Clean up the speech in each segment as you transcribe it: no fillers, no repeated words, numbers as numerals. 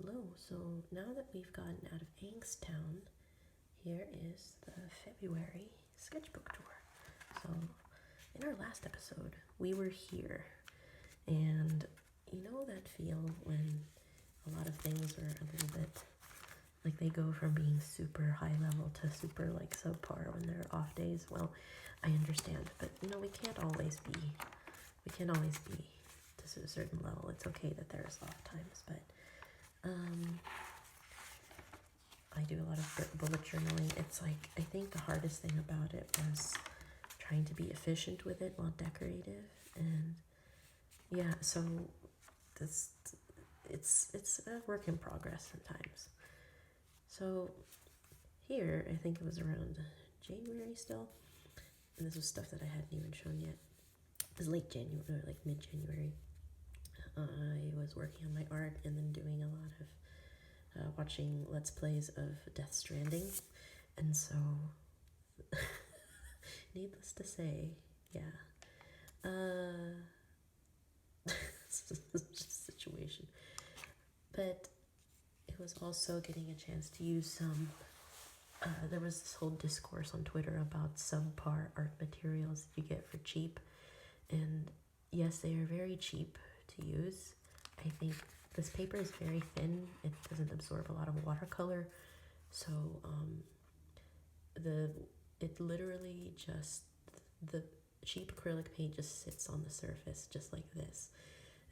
Hello, so now that we've gotten out of Angstown, here is the February sketchbook tour. So, in our last episode, we were here, and you know that feel when a lot of things are a little bit, like they go from being super high level to super like subpar when they're off days? Well, I understand, but you know, we can't always be to a certain level. It's okay that there's off times, but I do a lot of bullet journaling. It's like, I think the hardest thing about it was trying to be efficient with it while decorative. And yeah, so it's a work in progress sometimes. So here, I think it was around January still. And this was stuff that I hadn't even shown yet. It was late January, or like mid-January. I was working on my art and then doing a lot of watching Let's Plays of Death Stranding. And so, needless to say, yeah. It's just a situation. But it was also getting a chance to use some, there was this whole discourse on Twitter about subpar art materials you get for cheap. And yes, they are very cheap to use. I think this paper is very thin. It doesn't absorb a lot of watercolor. So it literally just, the cheap acrylic paint just sits on the surface just like this.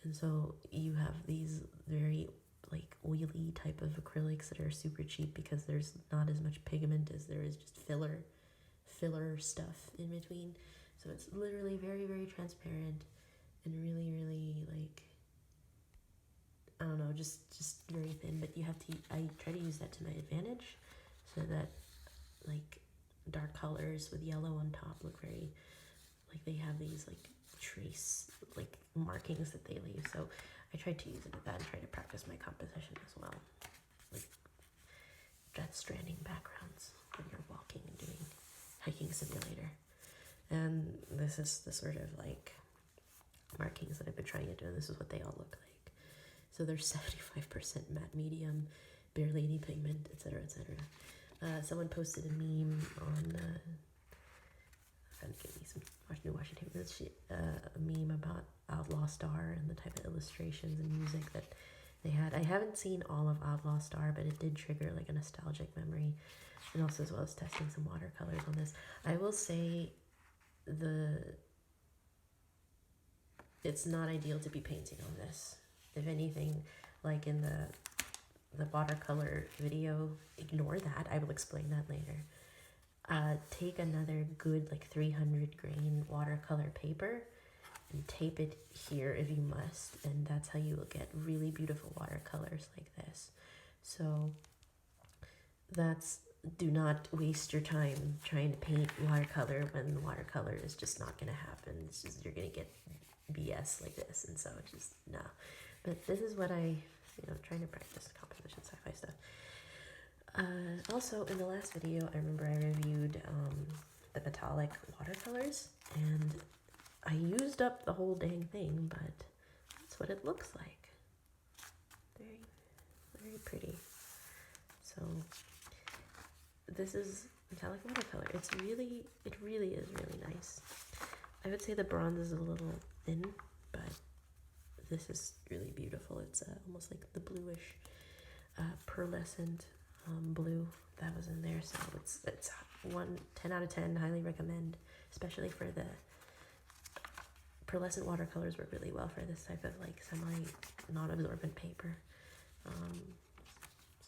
And so you have these very like oily type of acrylics that are super cheap because there's not as much pigment as there is just filler stuff in between. So it's literally very, very transparent and really, really like, I don't know, just very thin. But you have to, I try to use that to my advantage so that like dark colors with yellow on top look very, like they have these like trace, like markings that they leave. So I try to use it at that and try to practice my composition as well. Like Death Stranding backgrounds when you're walking and doing hiking simulator. And this is the sort of like markings that I've been trying to do. This is what they all look like. So there's 75% matte medium, barely any pigment, etc., etc. Someone posted a meme on, trying to give me some new Washington, a meme about Outlaw Star and the type of illustrations and music that they had. I haven't seen all of Outlaw Star, but it did trigger like a nostalgic memory, and also as well as testing some watercolors on this. I will say it's not ideal to be painting on this. If anything, like in the watercolor video, ignore that. I will explain that later. Take another good like 300 grain watercolor paper and tape it here if you must, and that's how you will get really beautiful watercolors like this. So do not waste your time trying to paint watercolor when the watercolor is just not going to happen. It's just, you're going to get BS like this, and so just no. But this is what I, trying to practice composition sci-fi stuff. Also, in the last video, I remember I reviewed the metallic watercolors, and I used up the whole dang thing, but that's what it looks like. Very, very pretty. So this is metallic watercolor. It really is really nice. I would say the bronze is a little thin, but this is really beautiful. It's almost like the bluish pearlescent blue that was in there. So it's 10 out of 10. Highly recommend, especially for the pearlescent watercolors work really well for this type of like semi non-absorbent paper.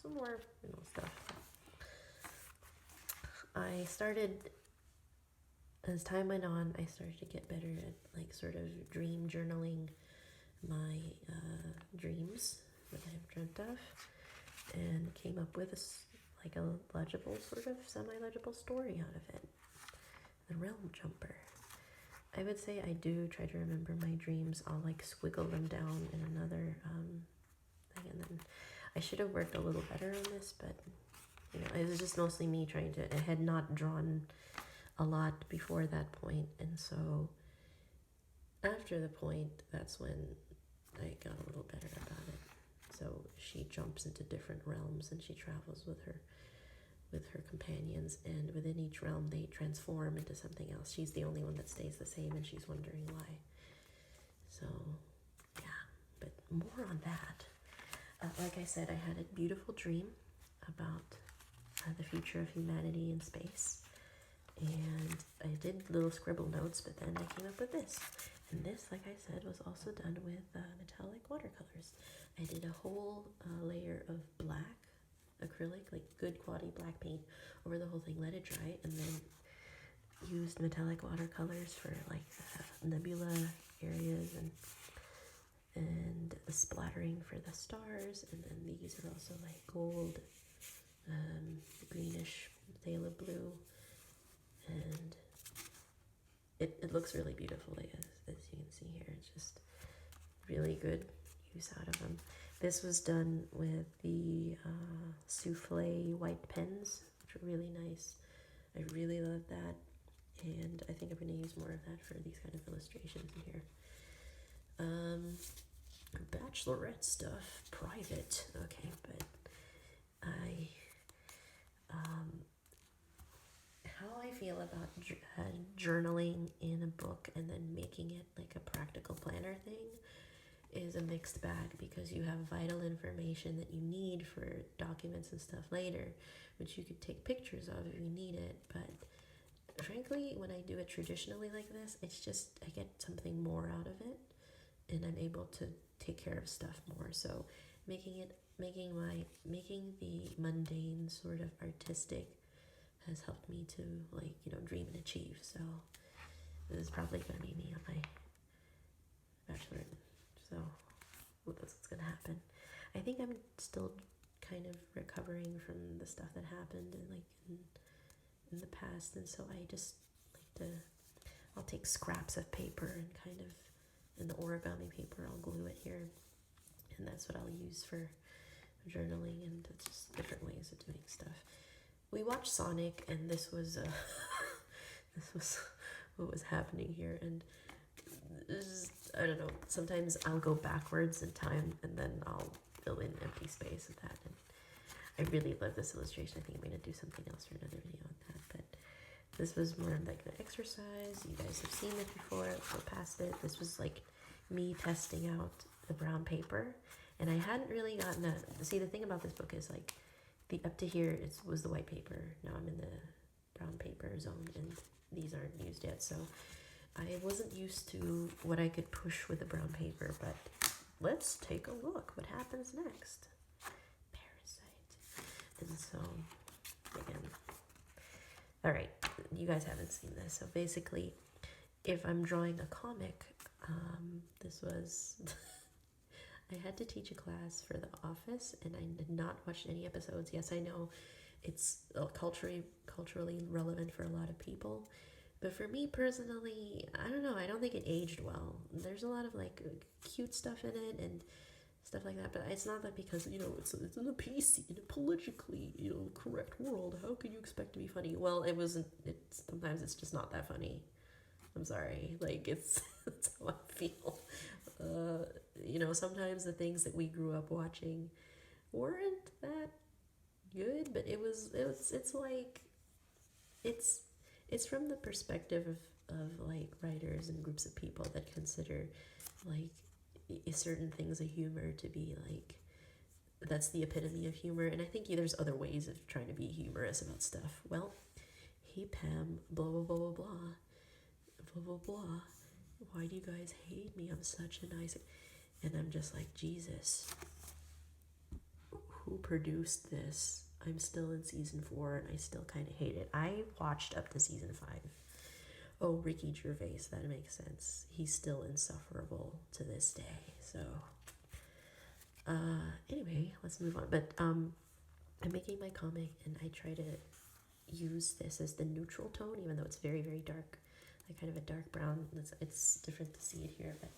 Some more stuff. I started, as time went on, I started to get better at like sort of dream journaling my dreams that I've dreamt of, and came up with a legible, sort of semi-legible story out of it. The Realm Jumper. I would say I do try to remember my dreams. I'll like squiggle them down in another thing, and then I should have worked a little better on this, but it was just mostly me trying to, I had not drawn a lot before that point, and so after the point, that's when I got a little better about it. So she jumps into different realms and she travels with her companions, and within each realm they transform into something else. She's the only one that stays the same, and she's wondering why. So yeah, but more on that. Like I said, I had a beautiful dream about the future of humanity in space, and I did little scribble notes, but then I came up with this. And this, like I said, was also done with metallic watercolors. I did a whole layer of black acrylic, like good quality black paint over the whole thing, let it dry, and then used metallic watercolors for like nebula areas and the splattering for the stars. And then these are also like gold, greenish, phthalo blue, and it looks really beautiful, as you can see here. It's just really good use out of them. This was done with the souffle white pens, which are really nice. I really love that, and I think I'm going to use more of that for these kind of illustrations in here. Bachelorette stuff, private. Okay, but how I feel about journaling in a book and then making it like a practical planner thing is a mixed bag, because you have vital information that you need for documents and stuff later, which you could take pictures of if you need it. But frankly, when I do it traditionally like this, it's just I get something more out of it, and I'm able to take care of stuff more. So making the mundane sort of artistic has helped me to, like, dream and achieve. So this is probably going to be me on my bachelor. So that's what's going to happen. I think I'm still kind of recovering from the stuff that happened in the past, and so I just like to, I'll take scraps of paper and kind of, in the origami paper, I'll glue it here, and that's what I'll use for journaling, and it's just different ways of doing stuff. We watched Sonic, and this was what was happening here, and I don't know, sometimes I'll go backwards in time, and then I'll fill in empty space with that, and I really love this illustration. I think I'm going to do something else for another video on that, but this was more like an exercise. You guys have seen it before, I'll go past it. This was like me testing out the brown paper, and I hadn't really gotten see, the thing about this book is, like, the up to here was the white paper. Now I'm in the brown paper zone, and these aren't used yet, so I wasn't used to what I could push with the brown paper. But let's take a look what happens next. Parasite. And so again, all right, you guys haven't seen this, so basically if I'm drawing a comic, this was I had to teach a class for The Office, and I did not watch any episodes. Yes, I know it's culturally relevant for a lot of people, but for me personally, I don't know, I don't think it aged well. There's a lot of like cute stuff in it and stuff like that, but it's not that because, it's in a PC, in a politically, correct world, how could you expect to be funny? Well, it wasn't. Sometimes it's just not that funny. I'm sorry, like, it's that's how I feel. Sometimes the things that we grew up watching weren't that good, but it's from the perspective of like writers and groups of people that consider like certain things of humor to be like, that's the epitome of humor. And I think there's other ways of trying to be humorous about stuff. Well, hey Pam, blah blah blah blah blah blah blah blah, why do you guys hate me? I'm such a nice... And I'm just like, Jesus, who produced this? I'm still in season 4, and I still kind of hate it. I watched up to season 5. Oh, Ricky Gervais, that makes sense. He's still insufferable to this day. So anyway, let's move on. But I'm making my comic, and I try to use this as the neutral tone, even though it's very, very dark, like kind of a dark brown. It's different to see it here, but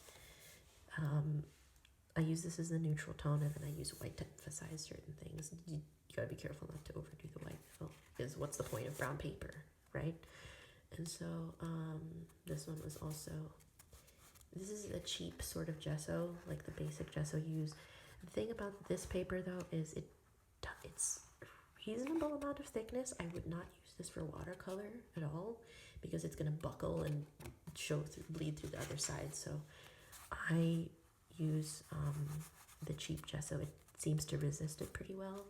I use this as the neutral tone, and then I use white to emphasize certain things. You gotta be careful not to overdo the white, because what's the point of brown paper, right? And so this one was also, this is a cheap sort of gesso, like the basic gesso you use. The thing about this paper though is it's reasonable amount of thickness. I would not use this for watercolor at all because it's gonna buckle and bleed through the other side. So I use the cheap gesso. It seems to resist it pretty well.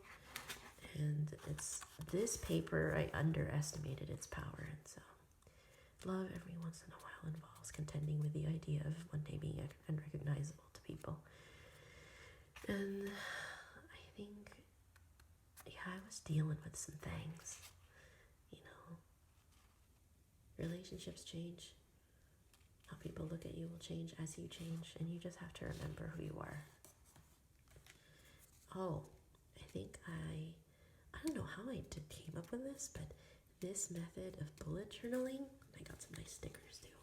And it's this paper, I underestimated its power, and so love every once in a while involves contending with the idea of one day being unrecognizable to people. And I think, yeah, I was dealing with some things, you know. Relationships change. How people look at you will change as you change, and you just have to remember who you are. Oh, I think I don't know how I came up with this, but this method of bullet journaling, I got some nice stickers too,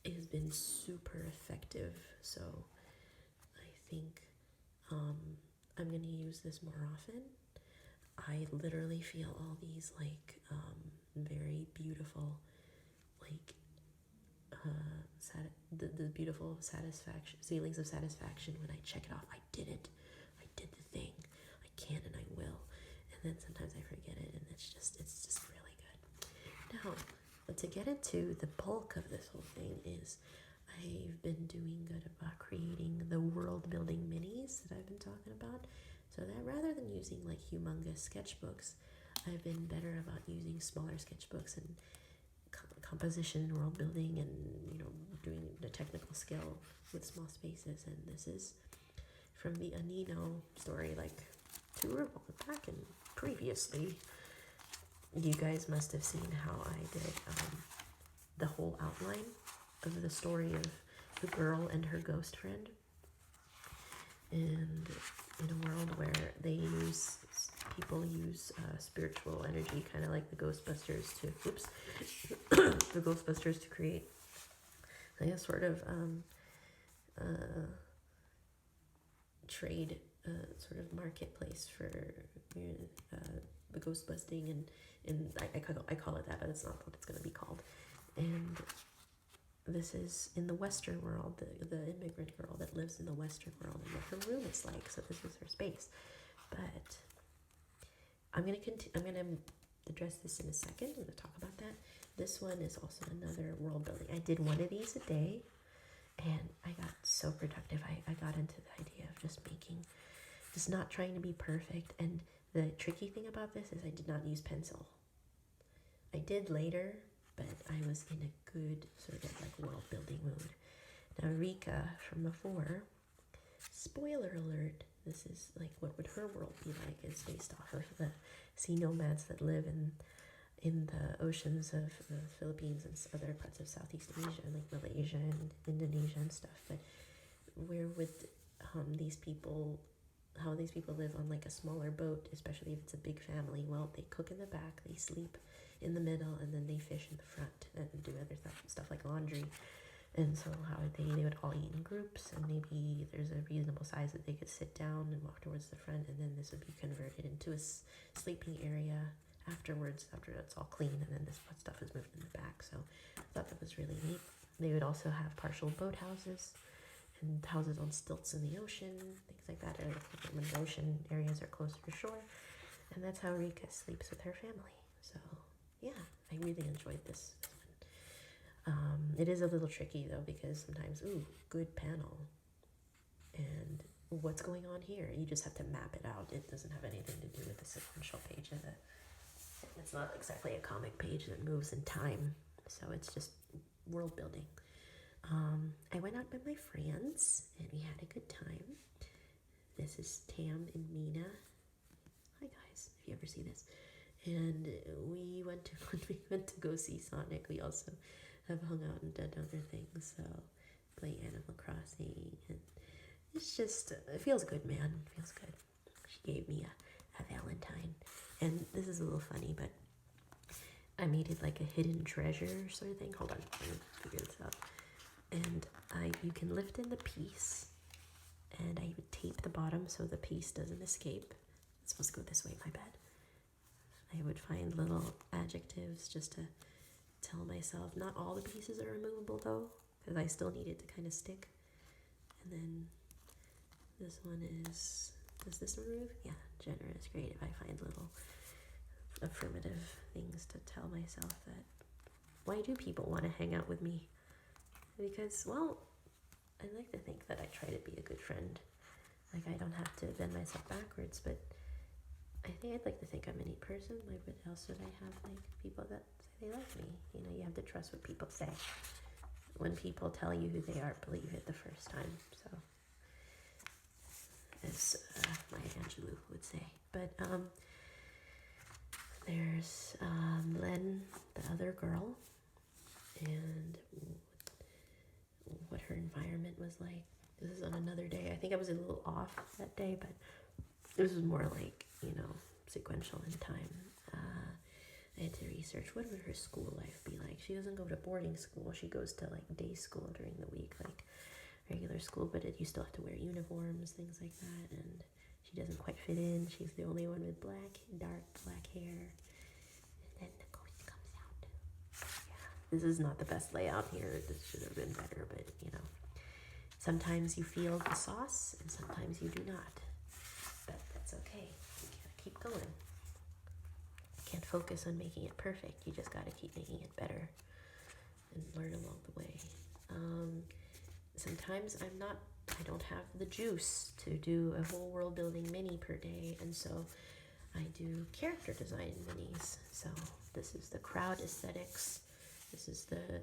it has been super effective. So I think I'm going to use this more often. I literally feel all these like very beautiful, like the beautiful satisfaction, feelings of satisfaction when I check it off. I did it. I did the thing. I can and I will. And then sometimes I forget it, and it's just really good. Now, to get into the bulk of this whole thing is I've been doing good about creating the world building minis that I've been talking about. So that rather than using like humongous sketchbooks, I've been better about using smaller sketchbooks and composition and world building, and doing the technical skill with small spaces. And this is from the Anino story, like 2 or back and previously. You guys must have seen how I did the whole outline of the story of the girl and her ghost friend. And in a world where people use spiritual energy, kind of like the Ghostbusters to create, I guess, sort of trade, sort of marketplace for the ghost busting, and I call it that, but it's not what it's going to be called. And this is in the Western world, the immigrant girl that lives in the Western world, and what her room is like. So this is her space. But I'm gonna address this in a second. I'm gonna talk about that. This one is also another world building. I did one of these a day, and I got so productive. I got into the idea of just not trying to be perfect. And the tricky thing about this is I did not use pencil. I did later, but I was in a good sort of like world building mood. Now Rika from before, spoiler alert, this is like what would her world be like, is based off of the sea nomads that live in the oceans of the Philippines and other parts of Southeast Asia, like Malaysia and Indonesia and stuff. But where would these people live on like a smaller boat, especially if it's a big family? Well, they cook in the back, they sleep in the middle, and then they fish in the front and do other stuff like laundry. And so how they would all eat in groups, and maybe there's a reasonable size that they could sit down and walk towards the front, and then this would be converted into a sleeping area afterwards, after it's all clean, and then this stuff is moved in the back. So I thought that was really neat. They would also have partial boat houses and houses on stilts in the ocean, things like that, when the ocean areas are closer to shore. And that's how Rika sleeps with her family. So yeah, I really enjoyed this one. It is a little tricky though, because sometimes, good panel, and what's going on here? You just have to map it out. It doesn't have anything to do with the sequential page of it. It's not exactly a comic page that moves in time, so it's just world building. I went out with my friends and we had a good time. This is Tam and Mina. Hi guys, if you ever see this. And we went to go see Sonic. We also have hung out and done other things, so play Animal Crossing, and it's just, it feels good, man. It feels good. She gave me a Valentine, and this is a little funny, but I made it like a hidden treasure sort of thing. Hold on, let me figure this out. And you can lift in the piece, and I would tape the bottom so the piece doesn't escape. It's supposed to go this way, my bad. I would find little adjectives just to tell myself, not all the pieces are removable though, because I still need it to kind of stick. And then This one is this remove? Yeah, generous, great. If I find little affirmative things to tell myself that, why do people want to hang out with me? Because, well, I like to think that I try to be a good friend. Like, I don't have to bend myself backwards, but I think I'd like to think I'm a neat person. Like, what else would I have? Like, people that say they like me. You know, you have to trust what people say. When people tell you who they are, believe it the first time. So, as Maya Angelou would say. But there's Len, the other girl, and what her environment was like. This is on another day. I think I was a little off that day, but this was more like, you know, sequential in time. I had to research, what would her school life be like? She doesn't go to boarding school. She goes to like day school during the week, like regular school, but you still have to wear uniforms, things like that, and she doesn't quite fit in. She's the only one with dark black hair, and then the ghost comes out. Yeah, this is not the best layout here. This should have been better, but you know, sometimes you feel the sauce, and sometimes you do not. But that's okay. You gotta keep going. You can't focus on making it perfect. You just gotta keep making it better and learn along the way. Sometimes I don't have the juice to do a whole world building mini per day, and so I do character design minis. So this is the crowd aesthetics. This is the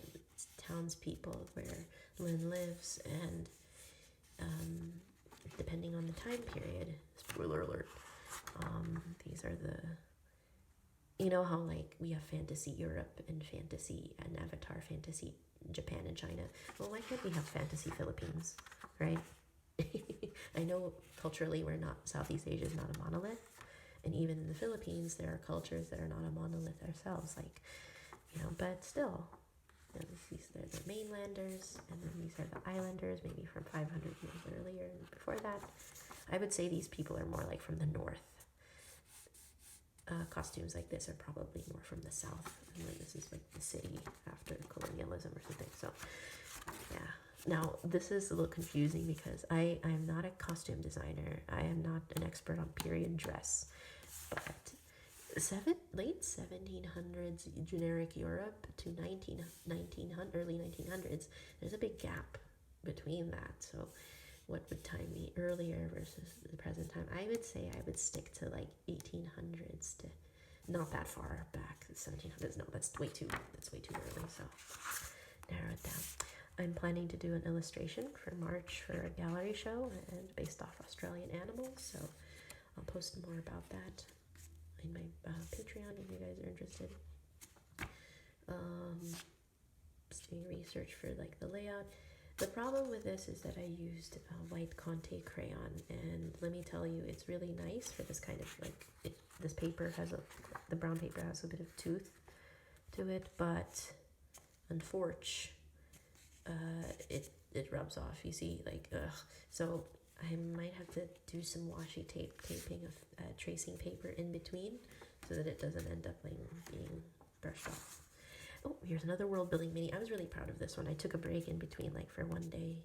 townspeople where Lynn lives, and depending on the time period, spoiler alert, these are the, you know how like we have fantasy Europe and fantasy and Avatar fantasy Japan and China. Well, why can't we have fantasy Philippines, right? I know culturally Southeast Asia is not a monolith, and even in the Philippines there are cultures that are not a monolith ourselves, like, you know, but still, you know, these are the mainlanders, and then these are the islanders, maybe from 500 years earlier, and before that, I would say these people are more like from the north. Costumes like this are probably more from the south, and then this is like the city after colonialism or something. So yeah, now this is a little confusing because I am not a costume designer. I am not an expert on period dress, but late 1700s generic Europe to early 1900s, there's a big gap between that. So what would time me earlier versus the present time? I would say I would stick to like 1800s, to not that far back. 1700s, no, that's way too early. So narrow it down. I'm planning to do an illustration for March for a gallery show, and based off Australian animals. So I'll post more about that in my Patreon if you guys are interested. Just doing research for like the layout. The problem with this is that I used white Conte crayon, and let me tell you, it's really nice for this kind of like, this paper has the brown paper has a bit of tooth to it, but unfortunately, it rubs off. You see, like, so I might have to do some washi taping of tracing paper in between, so that it doesn't end up like being brushed off. Oh, here's another world building mini. I was really proud of this one. I took a break in between, like for one day,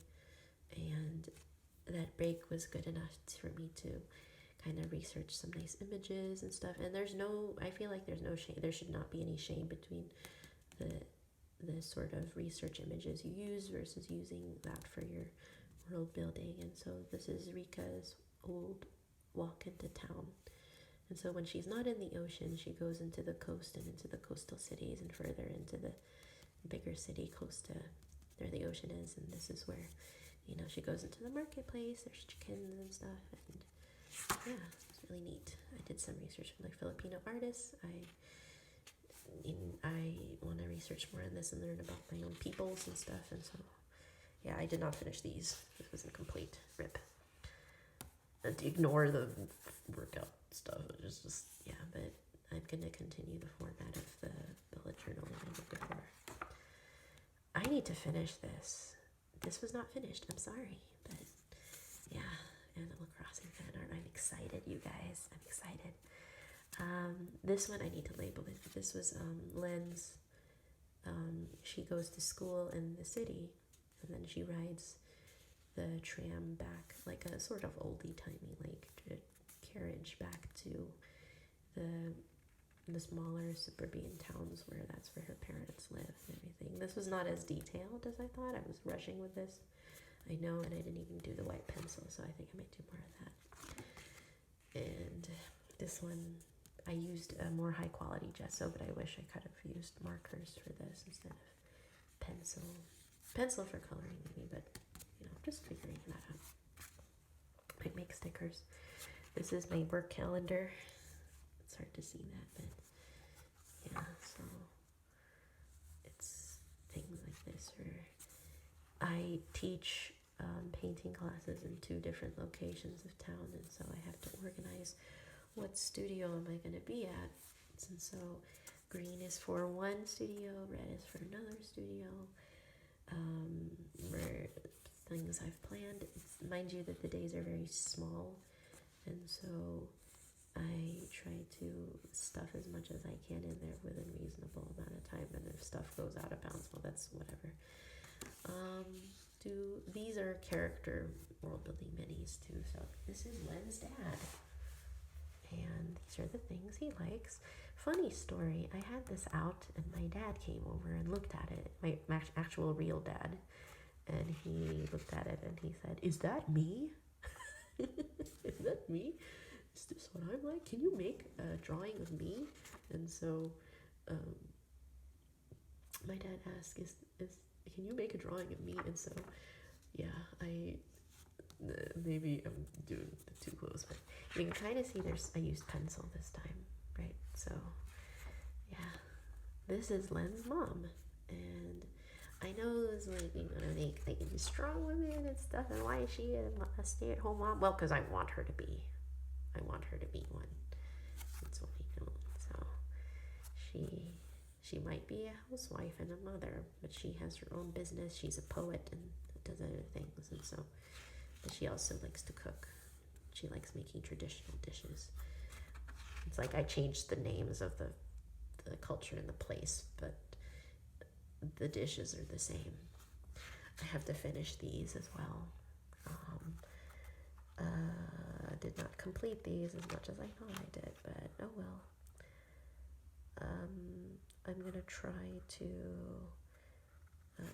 and that break was good enough for me to kind of research some nice images and stuff. And I feel like there's no shame. There should not be any shame between the sort of research images you use versus using that for your world building. And so this is Rika's old walk into town. And so when she's not in the ocean, she goes into the coast and into the coastal cities and further into the bigger city close to where the ocean is. And this is where, you know, she goes into the marketplace. There's chickens and stuff. And yeah, it's really neat. I did some research with like Filipino artists. I want to research more on this and learn about my own peoples and stuff. And so, yeah, I did not finish these. This was a complete rip. And ignore the workout stuff. It's just, yeah, but I'm going to continue the format of the bullet journal that I did before. I need to finish this. This was not finished. I'm sorry. But, yeah, Animal Crossing fan art. I'm excited, you guys. I'm excited. This one I need to label it. This was Len's. She goes to school in the city, and then she rides the tram back, like a sort of oldie-timey, like carriage back to the smaller suburban towns where that's where her parents live and everything. This was not as detailed as I thought. I was rushing with this, I know, and I didn't even do the white pencil, so I think I might do more of that. And this one, I used a more high quality gesso, but I wish I could have used markers for this instead of pencil. Pencil for coloring maybe, but you know, just figuring that out. Might make stickers. This is my work calendar. It's hard to see that, but yeah, so it's things like this. Or I teach painting classes in 2 different locations of town, and so I have to organize what studio am I going to be at. And so green is for one studio, red is for another studio. Where things I've planned, mind you that the days are very small, and so I try to stuff as much as I can in there within a reasonable amount of time, and if stuff goes out of bounds, well, that's whatever. These are character world building minis too, so this is Len's dad, and these are the things he likes. Funny story, I had this out and my dad came over and looked at it, my actual real dad, and he looked at it and he said, "Is that me? Is that me? Is this what I'm like? Can you make a drawing of me?" And so my dad asked, "Is can you make a drawing of me?" And so yeah, maybe I'm doing it too close, but you can kind of see I used pencil this time, right? So yeah, this is Len's mom, and I know it's like, you know, they can be strong women and stuff, and why is she a stay-at-home mom? Well, because I want her to be one. That's what we know. So she might be a housewife and a mother, but she has her own business. She's a poet and does other things, and so, but she also likes to cook. She likes making traditional dishes. It's like I changed the names of the culture and the place, but the dishes are the same. I have to finish these as well. Did not complete these as much as I thought I did, but oh well. I'm gonna try to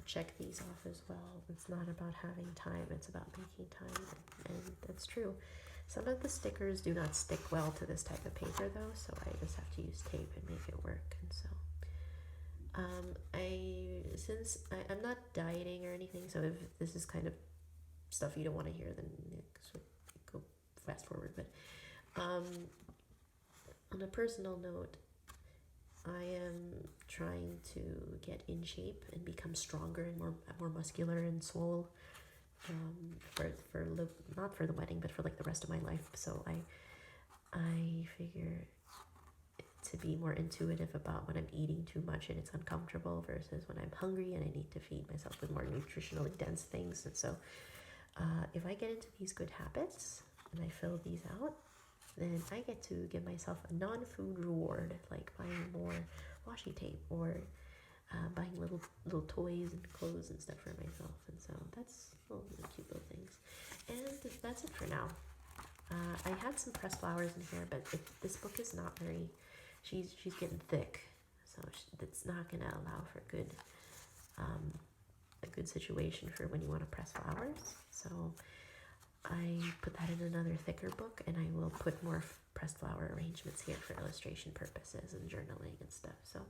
check these off as well. It's not about having time, it's about making time, and that's true. Some of the stickers do not stick well to this type of paper though, so I just have to use tape and make it work. And so since I'm not dieting or anything, so if this is kind of stuff you don't want to hear, then go fast forward. But on a personal note, I am trying to get in shape and become stronger and more muscular and swole, not for the wedding, but for like the rest of my life. So I figure to be more intuitive about when I'm eating too much and it's uncomfortable versus when I'm hungry and I need to feed myself with more nutritionally dense things. And so if I get into these good habits and I fill these out, then I get to give myself a non-food reward, like buying more washi tape or buying little toys and clothes and stuff for myself. And so that's all the cute little things. And that's it for now. I had some pressed flowers in here, but this book is not very, she's getting thick, so it's not going to allow for a good situation for when you want to press flowers. So I put that in another thicker book, and I will put more pressed flower arrangements here for illustration purposes and journaling and stuff. So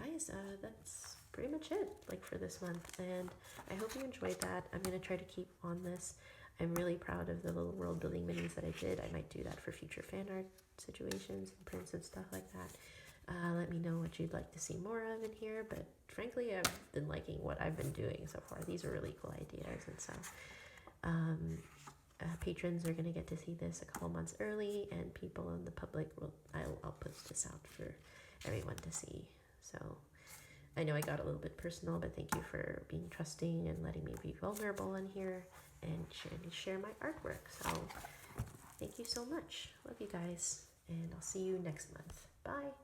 guys, that's pretty much it, like, for this month, and I hope you enjoyed that. I'm going to try to keep on this. I'm really proud of the little world building minis that I did. I might do that for future fan art situations and prints and stuff like that. Let me know what you'd like to see more of in here, but frankly, I've been liking what I've been doing so far. These are really cool ideas, and so patrons are going to get to see this a couple months early, and people in the public I'll put this out for everyone to see. So I know I got a little bit personal, but thank you for being trusting and letting me be vulnerable in here and share my artwork. So thank you so much. Love you guys, and I'll see you next month. Bye.